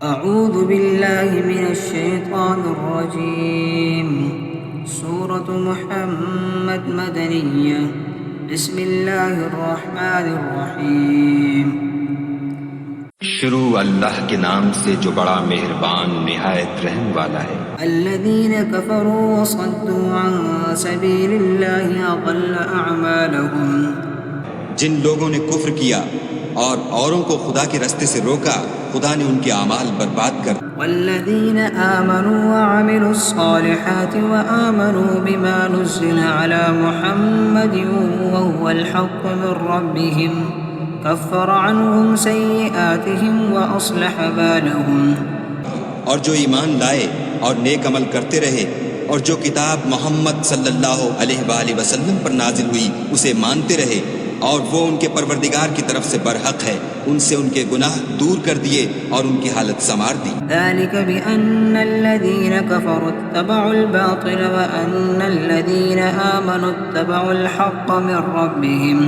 اعوذ باللہ من الشیطان الرجیم سورة محمد مدنیہ بسم اللہ الرحمن الرحیم شروع اللہ کے نام سے جو بڑا مہربان نہایت رحم والا ہے۔ الذین کفروا وصدوا عن سبیل اللہ اضل اعمالهم، جن لوگوں نے کفر کیا اور اوروں کو خدا کے رستے سے روکا، خدا نے ان کے اعمال برباد کر۔ والذین آمنوا وعملوا الصالحات وآمنوا بما نزل على محمد وهو الحق من ربهم كفر عنهم سیئاتهم وأصلح بالهم۔ اور جو ایمان لائے اور نیک عمل کرتے رہے اور جو کتاب محمد صلی اللہ علیہ وآلہ وسلم پر نازل ہوئی اسے مانتے رہے اور وہ ان کے پروردگار کی طرف سے برحق ہے، ان سے ان کے گناہ دور کر دیے اور ان کی حالت سنوار دی۔ ذلك بأن الذين كفروا اتبعوا الباطل وأن الذين آمنوا اتبعوا الحق من ربهم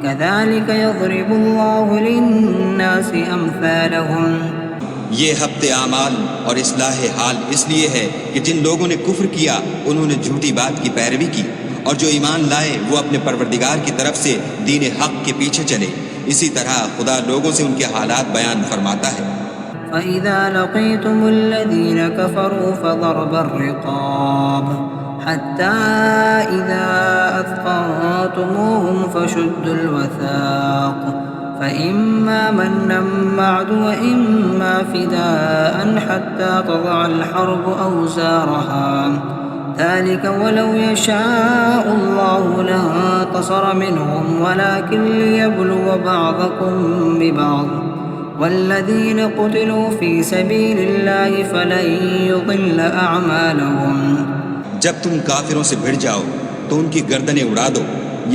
كذلك يضرب الله للناس أمثالهم۔ یہ حبط اعمال اور اصلاح حال اس لیے ہے کہ جن لوگوں نے کفر کیا انہوں نے جھوٹی بات کی پیروی کی، اور جو ایمان لائے وہ اپنے پروردگار کی طرف سے دین حق کے پیچھے چلے۔ اسی طرح خدا لوگوں سے ان کے حالات بیان فرماتا ہے۔ فَإِذَا لَقِيتُمُ الَّذِينَ كَفَرُوا فَضَرْبَ الرِّقَابِ حَتَّى إِذَا أَثْخَنتُمُوهُمْ فَشُدُّوا الْوَثَاقَ فَإِمَّا مَنًّا بَعْدُ وَإِمَّا فِدَاءً حَتَّى تَضَعَ الْحَرْبُ أَوْزَارَهَا ذلك ولو يشاء الله لانتصر منهم ولكن ليبلو بعضكم ببعض والذين قتلوا في سبيل الله فلن يضل أعمالهم۔ جب تم کافروں سے بھڑ جاؤ تو ان کی گردنیں اڑا دو،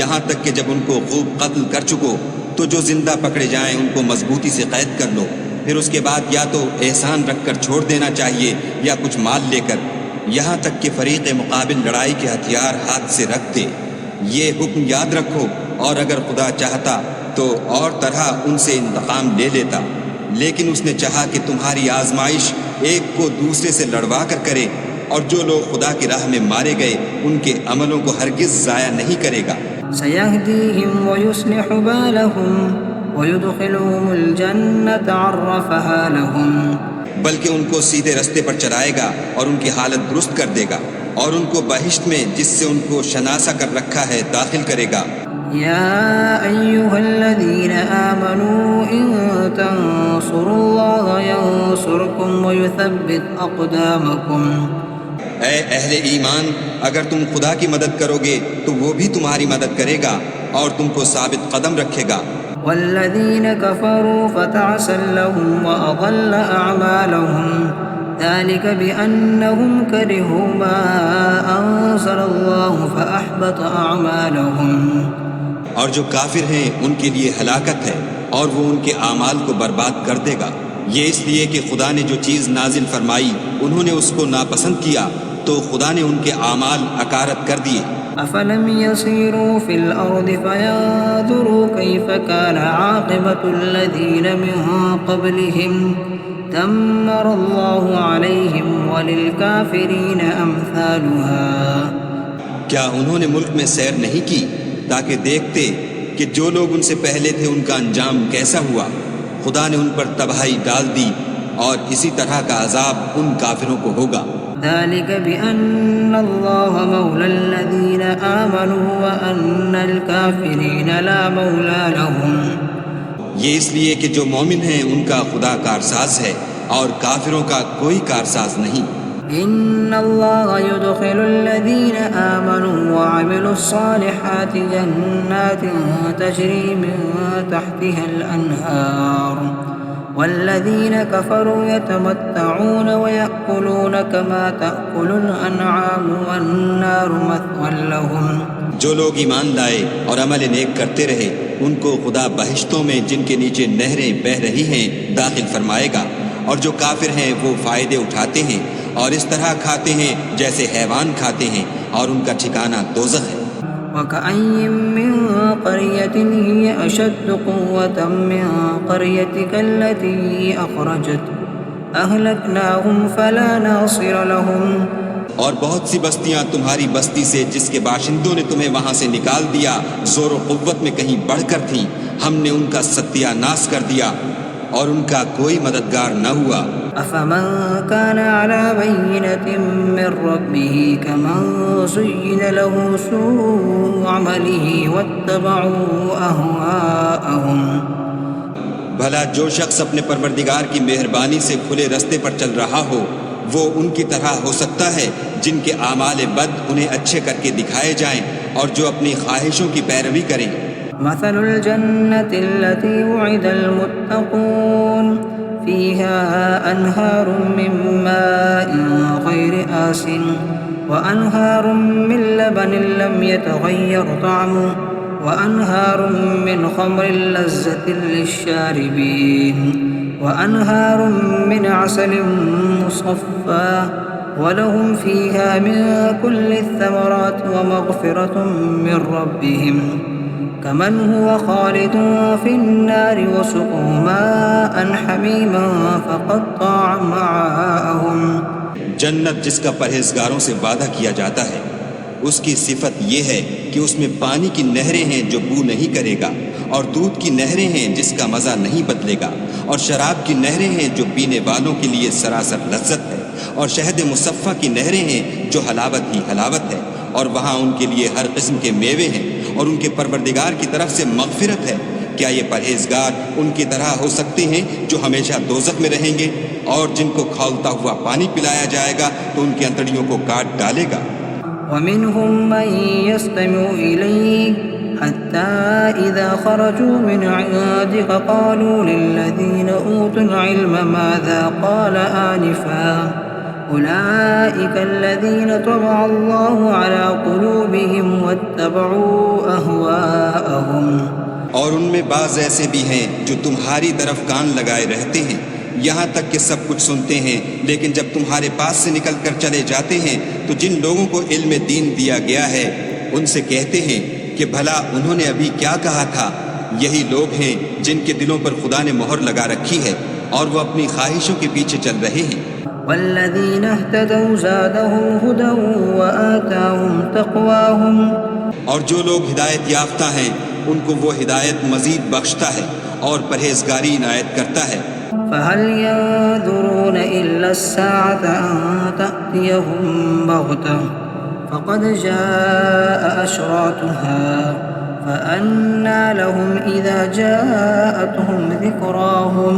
یہاں تک کہ جب ان کو خوب قتل کر چکو تو جو زندہ پکڑے جائیں ان کو مضبوطی سے قید کر لو، پھر اس کے بعد یا تو احسان رکھ کر چھوڑ دینا چاہیے یا کچھ مال لے کر، یہاں تک کہ فریق مقابل لڑائی کے ہتھیار ہاتھ سے رکھ دے۔ یہ حکم یاد رکھو، اور اگر خدا چاہتا تو اور طرح ان سے انتقام لے لیتا، لیکن اس نے چاہا کہ تمہاری آزمائش ایک کو دوسرے سے لڑوا کر کرے، اور جو لوگ خدا کی راہ میں مارے گئے ان کے عملوں کو ہرگز ضائع نہیں کرے گا۔ سيهديهم ويصلح بالهم ويدخلهم الجنة عرفها لهم۔ بلکہ ان کو سیدھے رستے پر چلائے گا اور ان کی حالت درست کر دے گا، اور ان کو بہشت میں جس سے ان کو شناسا کر رکھا ہے داخل کرے گا۔ یا ایھا الذین آمنوا ان تنصروا اللہ ینصرکم ویثبت اقدامکم۔ اے اہل ایمان، اگر تم خدا کی مدد کرو گے تو وہ بھی تمہاری مدد کرے گا اور تم کو ثابت قدم رکھے گا۔ والذین کفروا فتعسا لهم وأضل أعمالهم ذلك بأنهم كرهوا ما أنزل الله فأحبط أعمالهم۔ اور جو کافر ہیں ان کے لیے ہلاکت ہے اور وہ ان کے اعمال کو برباد کر دے گا، یہ اس لیے کہ خدا نے جو چیز نازل فرمائی انہوں نے اس کو ناپسند کیا تو خدا نے ان کے اعمال اکارت کر دیے۔ افلم يسيروا في الارض فينظروا كيف كان عاقبة الذين من قبلهم دمر الله عليهم وللكافرين امثالها۔ کیا انہوں نے ملک میں سیر نہیں کی تاکہ دیکھتے کہ جو لوگ ان سے پہلے تھے ان کا انجام کیسا ہوا؟ خدا نے ان پر تباہی ڈال دی، اور اسی طرح کا عذاب ان کافروں کو ہوگا۔ ذلك بأن الله مولى الذين آمنوا وأن الكافرين لا مولى لهم۔ یہ اس لیے کہ جو مومن ہیں ان کا خدا کارساز ہے اور کافروں کا کوئی کارساز نہیں۔ ان الله يدخل الذين آمنوا وعملوا الصالحات جنات تجري من تحتها الأنهار والذين كفروا يتمتعون ويأكلون كما تأكل الأنعام والنار مثوى لهم۔ جو لوگ ایمان لائے اور عمل نیک کرتے رہے ان کو خدا بہشتوں میں جن کے نیچے نہریں بہہ رہی ہیں داخل فرمائے گا، اور جو کافر ہیں وہ فائدے اٹھاتے ہیں اور اس طرح کھاتے ہیں جیسے حیوان کھاتے ہیں، اور ان کا ٹھکانہ دوزخ ہے۔ وكأي من قرية هي أشد قوة من قريتك التي أهلكناهم فلا ناصر لهم اور بہت سی بستیاں تمہاری بستی سے جس کے باشندوں نے تمہیں وہاں سے نکال دیا زور و قوت میں کہیں بڑھ کر تھیں، ہم نے ان کا ستیہ ناش کر دیا اور ان کا کوئی مددگار نہ ہوا۔ أفمن كان على بينة من ربه كمن زين له سوء عمله واتبعوا أهواءهم بھلا جو شخص اپنے پروردگار کی مہربانی سے کھلے رستے پر چل رہا ہو وہ ان کی طرح ہو سکتا ہے جن کے اعمال بد انہیں اچھے کر کے دکھائے جائیں اور جو اپنی خواہشوں کی پیروی کریں۔ مثل الجنة التي وعد المتقون فيها أنهار من ماء غير آسن وأنهار من لبن لم يتغير طعمه وأنهار من خمر لذة للشاربين وأنهار من عسل مصفى ولهم فيها من كل الثمرات ومغفرة من ربهم كمن هو خالد في النار وسقوا ماء حميما فقطع أمعاءهم۔ جنت جس کا پرہیزگاروں سے وعدہ کیا جاتا ہے اس کی صفت یہ ہے کہ اس میں پانی کی نہریں ہیں جو بو نہیں کرے گا، اور دودھ کی نہریں ہیں جس کا مزہ نہیں بدلے گا، اور شراب کی نہریں ہیں جو پینے والوں کے لیے سراسر لذت ہے، اور شہد مصفہ کی نہریں ہیں جو حلاوت ہی حلاوت ہے، اور وہاں ان کے لیے ہر قسم کے میوے ہیں اور ان کے پروردگار کی طرف سے مغفرت ہے۔ کیا یہ پرہیزگار ان کی طرح ہو سکتے ہیں جو ہمیشہ دوزخ میں رہیں گے اور جن کو کھولتا ہوا پانی پلایا جائے گا تو ان کی انتڑیوں کو کاٹ ڈالے گا۔ ومنهم من يستمع إليك حتى إذا خرجوا من عندك قالوا للذين أوتوا العلم ماذا قال آنفا أولئك الذين طبع الله على قلوبهم واتبعوا أهواءهم۔ اور ان میں بعض ایسے بھی ہیں جو تمہاری طرف کان لگائے رہتے ہیں یہاں تک کہ سب کچھ سنتے ہیں، لیکن جب تمہارے پاس سے نکل کر چلے جاتے ہیں تو جن لوگوں کو علم دین دیا گیا ہے ان سے کہتے ہیں کہ بھلا انہوں نے ابھی کیا کہا تھا۔ یہی لوگ ہیں جن کے دلوں پر خدا نے مہر لگا رکھی ہے اور وہ اپنی خواہشوں کے پیچھے چل رہے ہیں۔ والذین اہتدوا زادهم ہدی وآتاهم تقواهم، اور جو لوگ ہدایت یافتہ ہیں ان کو وہ ہدایت مزید بخشتا ہے اور پرہیزگاری عنایت کرتا ہے۔ فهل ينظرون إلا الساعة أن تأتيهم بغتة فقد جاء أشراطها فأنى لهم إذا جاءتهم ذكراهم۔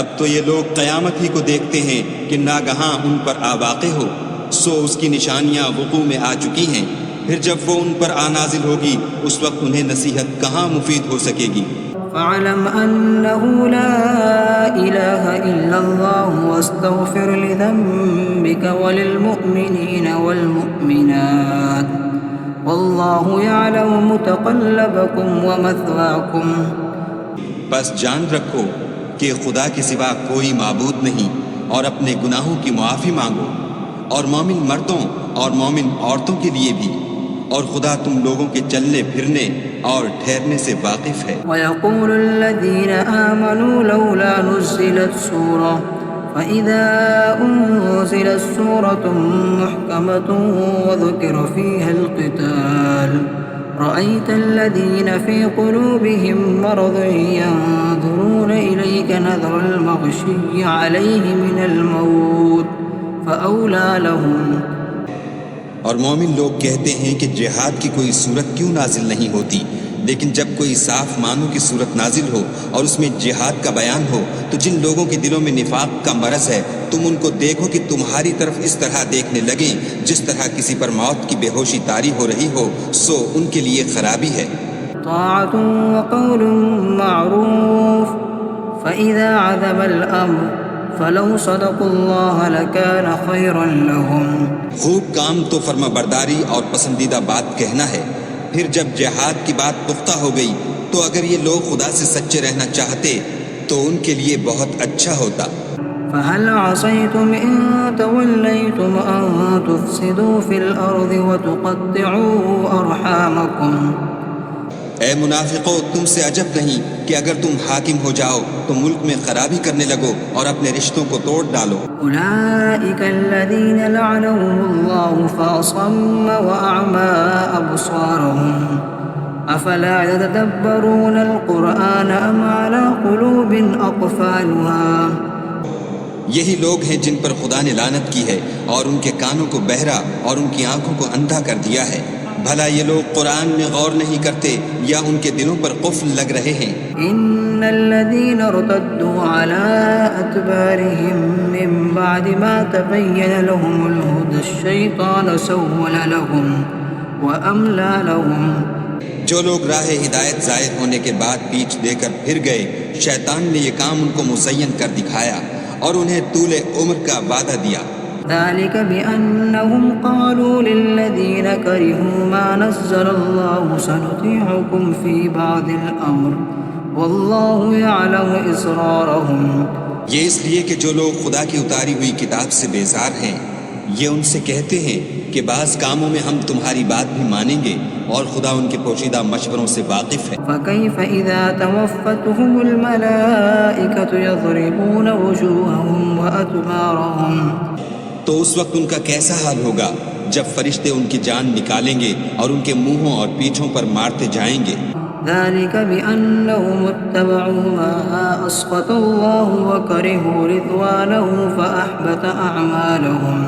اب تو یہ لوگ قیامت ہی کو دیکھتے ہیں کہ ناگہاں ان پر آ واقع ہو، سو اس کی نشانیاں وقوع میں آ چکی ہیں، پھر جب وہ ان پر آ نازل ہوگی اس وقت انہیں نصیحت کہاں مفید ہو سکے گی۔ فاعلم أنه لا إله إلا الله واستغفر لذنبك وللمؤمنين والمؤمنات والله يعلم متقلبكم ومثواكم۔ بس جان رکھو کہ خدا کے سوا کوئی معبود نہیں، اور اپنے گناہوں کی معافی مانگو، اور مومن مردوں اور مومن عورتوں کے لیے بھی، اور خدا تم لوگوں کے چلنے پھرنے اور ٹھہرنے سے واقف ہے۔ وَيَقُولُ الَّذِينَ آمَنُوا لَوْلَا نُزِّلَتْ سُورَةٌ فَإِذَا أُنزِلَتْ سُورَةٌ مُحْكَمَةٌ وَذُكِرَ فِيهَا الْقِتَالُ رَأَيْتَ الَّذِينَ فِي قُلُوبِهِم مَّرَضٌ يَنظُرُونَ إِلَيْكَ نَظْرَ الْمَغْشِيِّ عَلَيْهِ مِنَ الْمَوْتِ فَأَوْلَىٰ لَهُمْ۔ اور مومن لوگ کہتے ہیں کہ جہاد کی کوئی صورت کیوں نازل نہیں ہوتی، لیکن جب کوئی صاف معنوں کی صورت نازل ہو اور اس میں جہاد کا بیان ہو تو جن لوگوں کے دلوں میں نفاق کا مرض ہے تم ان کو دیکھو کہ تمہاری طرف اس طرح دیکھنے لگیں جس طرح کسی پر موت کی بے ہوشی طاری ہو رہی ہو، سو ان کے لیے خرابی ہے۔ طاعۃ وقول معروف فإذا عذب الأمر فلو صدقوا الله لكان خيرا لهم۔ خوب کام تو فرما برداری اور پسندیدہ بات کہنا ہے، پھر جب جہاد کی بات پختہ ہو گئی تو اگر یہ لوگ خدا سے سچے رہنا چاہتے تو ان کے لیے بہت اچھا ہوتا۔ فهل عصيتم إن توليتم أن تفسدوا في الأرض وتقطعوا أرحامكم۔ اے منافقو تم سے عجب نہیں کہ اگر تم حاکم ہو جاؤ تو ملک میں خرابی کرنے لگو اور اپنے رشتوں کو توڑ ڈالو. أولئك الذين لعنهم الله فأصم وأعمى أبصارهم أفلا يتدبرون القرآن أم على قلوب أقفالها. یہی لوگ ہیں جن پر خدا نے لعنت کی ہے اور ان کے کانوں کو بہرا اور ان کی آنکھوں کو اندھا کر دیا ہے. بھلا یہ لوگ قرآن میں غور نہیں کرتے یا ان کے دلوں پر قفل لگ رہے ہیں؟ إن الذين ارتدوا على أدبارهم من بعد ما تبين لهم الهدى الشيطان سول لهم وأملى لهم. جو لوگ راہ ہدایت ظاہر ہونے کے بعد پیچھ دے کر پھر گئے، شیطان نے یہ کام ان کو مزین کر دکھایا اور انہیں طول عمر کا وعدہ دیا. ذلك بأنهم قالوا للذين كرهوا ما نزل الله سنطيعكم في بعض الأمر والله يعلم إسرارهم. یہ اس لیے کہ جو لوگ خدا کی اتاری ہوئی کتاب سے بیزار ہیں یہ ان سے کہتے ہیں کہ بعض کاموں میں ہم تمہاری بات بھی مانیں گے اور خدا ان کے پوشیدہ مشوروں سے واقف ہے. فكيف إذا توفتهم الملائكة يضربون وجوههم وأدبارهم. تو اس وقت ان کا کیسا حال ہوگا جب فرشتے ان کی جان نکالیں گے اور ان کے منہوں اور پیٹھوں پر مارتے جائیں گے. ذلك بأنهم اتبعوا ما أسخط الله وكرهوا رضوانه فأحبط أعمالهم.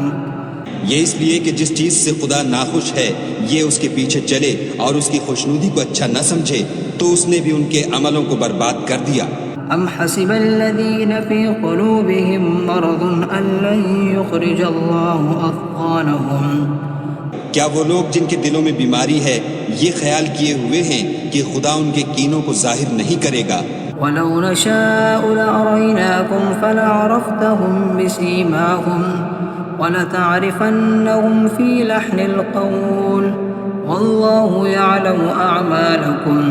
یہ اس لیے کہ جس چیز سے خدا ناخوش ہے یہ اس کے پیچھے چلے اور اس کی خوشنودی کو اچھا نہ سمجھے تو اس نے بھی ان کے عملوں کو برباد کر دیا. أم حسب الذين في قلوبهم مرض أن لن يخرج الله أثقالهم. کیا وہ لوگ جن کے دلوں میں بیماری ہے یہ خیال کیے ہوئے ہیں کہ خدا ان کے کینوں کو ظاہر نہیں کرے گا؟ ولو نشاء لأريناكم فلعرفتهم بسيماهم ولتعرفنهم في لحن القول والله يعلم أعمالكم.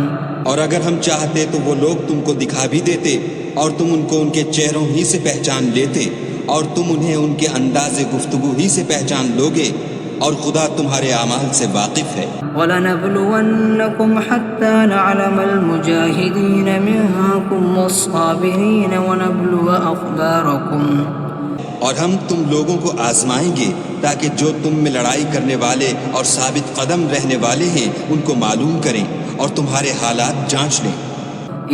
اور اگر ہم چاہتے تو وہ لوگ تم کو دکھا بھی دیتے اور تم ان کو ان کے چہروں ہی سے پہچان لیتے اور تم انہیں ان کے انداز گفتگو ہی سے پہچان لوگے اور خدا تمہارے اعمال سے واقف ہے. وَلَنَبْلُوَنَّكُمْ حَتَّى نَعْلَمَ الْمُجَاهِدِينَ مِنْكُمْ وَالصَّابِرِينَ وَنَبْلُوَ أَخْبَارَكُمْ. اور ہم تم لوگوں کو آزمائیں گے تاکہ جو تم میں لڑائی کرنے والے اور ثابت قدم رہنے والے ہیں ان کو معلوم کریں اور تمہارے حالات جانچ لیں.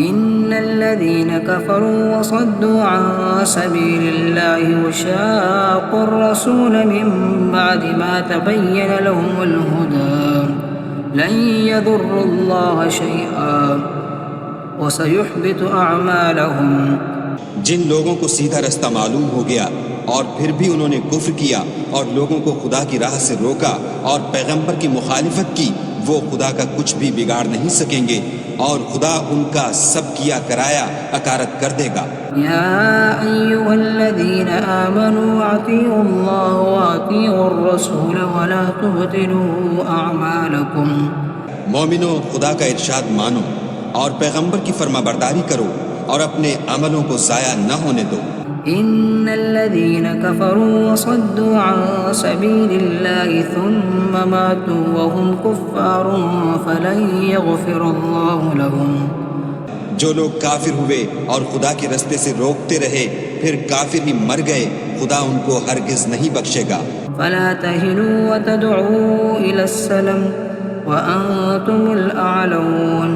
إن الذين كفروا وصدوا عن سبيل الله وشاقوا الرسول من بعد ما تبين لهم الهدى لن يضروا الله شيئا وسيحبط أعمالهم. جن لوگوں کو سیدھا رستہ معلوم ہو گیا اور پھر بھی انہوں نے کفر کیا اور لوگوں کو خدا کی راہ سے روکا اور پیغمبر کی مخالفت کی وہ خدا کا کچھ بھی بگاڑ نہیں سکیں گے اور خدا ان کا سب کیا کرایا اکارت کر دے گا. يا أيها الذين آمنوا أطيعوا الله وأطيعوا الرسول ولا تبطلوا أعمالكم. مومنو خدا کا ارشاد مانو اور پیغمبر کی فرما برداری کرو اور اپنے عملوں کو ضائع نہ ہونے دو. إن الذين كفروا وصدوا عن سبيل الله ثم ماتوا وهم كفار فلن يغفر الله لهم. جو لوگ کافر ہوئے اور خدا کے رستے سے روکتے رہے پھر کافر ہی مر گئے خدا ان کو ہرگز نہیں بخشے گا. فلا تهنوا وتدعوا إلى السلم وأنتم الأعلون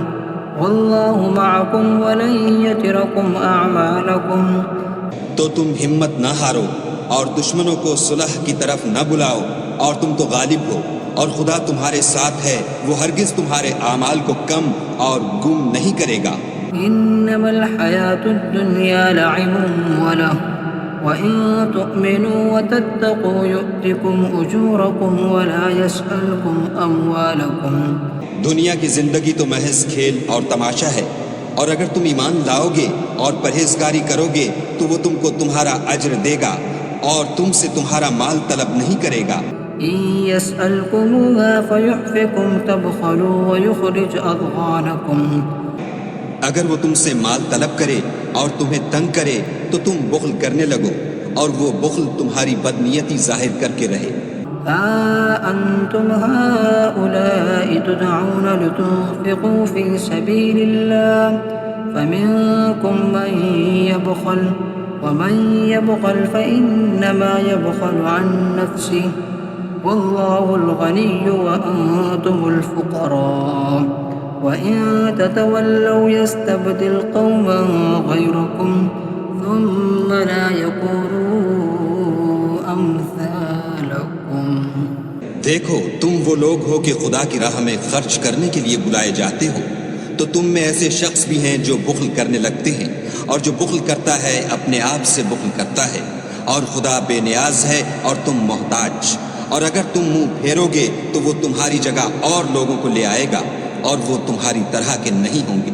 والله معكم ولن يتركم أعمالكم. تو تم ہمت نہ ہارو اور دشمنوں کو صلح کی طرف نہ بلاؤ اور تم تو غالب ہو اور خدا تمہارے ساتھ ہے وہ ہرگز تمہارے اعمال کو کم اور گم نہیں کرے گا. إنما الحياة الدنيا لعب وله وإن تؤمنوا وتتقوا يؤتكم أجوركم ولا يسألكم أموالكم. دنیا کی زندگی تو محض کھیل اور تماشا ہے اور اگر تم ایمان لاؤ گے اور پرہیزگاری کرو گے تو وہ تم کو تمہارا اجر دے گا اور تم سے تمہارا مال طلب نہیں کرے گا. إن يسألكموها فيحفكم تبخلوا ويخرج أضغانكم. اگر وہ تم سے مال طلب کرے اور تمہیں تنگ کرے تو تم بخل کرنے لگو اور وہ بخل تمہاری بدنیتی ظاہر کر کے رہے. ها أنتم هؤلاء تدعون لتنفقوا في سبيل الله فمنكم من يبخل ومن يبخل فإنما يبخل عن نفسه والله الغني وأنتم الفقراء وإن تتولوا يستبدل قوما غيركم ثم لا يكونوا أمثالكم. دیکھو تم وہ لوگ ہو کہ خدا کی راہ میں خرچ کرنے کے لیے بلائے جاتے ہو، تو تم میں ایسے شخص بھی ہیں جو بخل کرنے لگتے ہیں، اور جو بخل کرتا ہے اپنے آپ سے بخل کرتا ہے، اور خدا بے نیاز ہے اور تم محتاج. اور اگر تم منہ پھیرو گے تو وہ تمہاری جگہ اور لوگوں کو لے آئے گا، اور وہ تمہاری طرح کے نہیں ہوں گے.